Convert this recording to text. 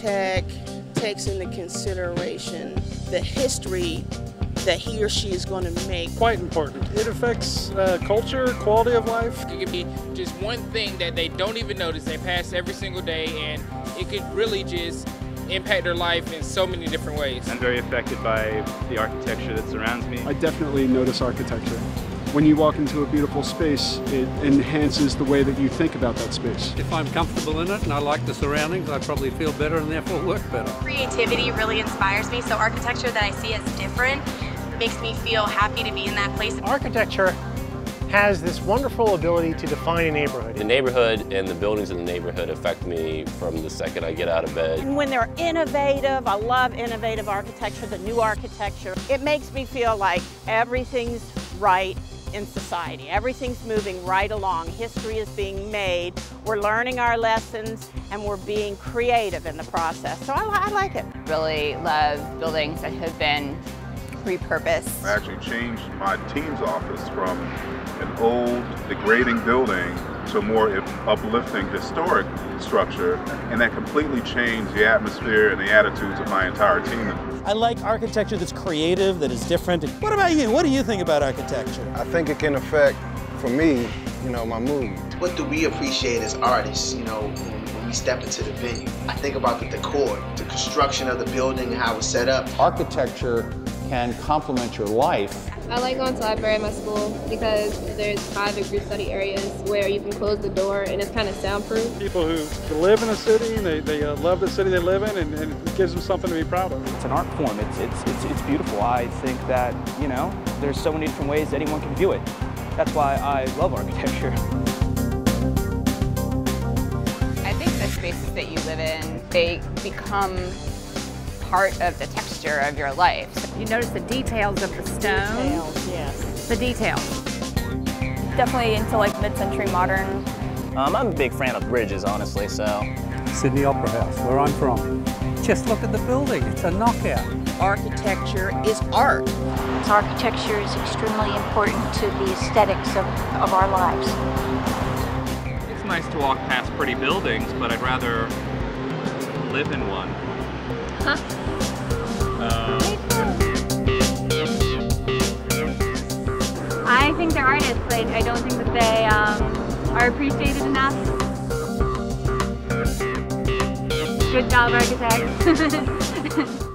architect takes into consideration the history that he or she is going to make. Quite important. It affects culture, quality of life. It could be just one thing that they don't even notice. They pass every single day, and it could really just impact their life in so many different ways. I'm very affected by the architecture that surrounds me. I definitely notice architecture. When you walk into a beautiful space, it enhances the way that you think about that space. If I'm comfortable in it and I like the surroundings, I probably feel better and therefore work better. Creativity really inspires me, so architecture that I see as different makes me feel happy to be in that place. Architecture has this wonderful ability to define a neighborhood. The neighborhood and the buildings in the neighborhood affect me from the second I get out of bed. And when they're innovative, I love innovative architecture, the new architecture. It makes me feel like everything's right in society. Everything's moving right along. History is being made. We're learning our lessons and we're being creative in the process. So I like it. Really love buildings that have been repurposed. I actually changed my team's office from an old, degrading building to a more uplifting, historic structure, and that completely changed the atmosphere and the attitudes of my entire team. I like architecture that's creative, that is different. What about you? What do you think about architecture? I think it can affect, for me, my mood. What do we appreciate as artists, when we step into the venue? I think about the decor, the construction of the building and how it's set up. Architecture can complement your life. I like going to the library at my school because there's private group study areas where you can close the door and it's kind of soundproof. People who live in a city, they love the city they live in, and it gives them something to be proud of. It's an art form. It's beautiful. I think that, there's so many different ways anyone can view it. That's why I love architecture. I think the spaces that you live in, they become part of the texture of your life. You notice the details of the stone. Details, yes. The details. Definitely into mid-century modern. I'm a big fan of bridges, honestly, so. Sydney Opera House, where I'm from. Just look at the building, it's a knockout. Architecture is art. Architecture is extremely important to the aesthetics of our lives. It's nice to walk past pretty buildings, but I'd rather live in one. Huh? I think they're artists. I don't think that they are appreciated enough. Good job, architects.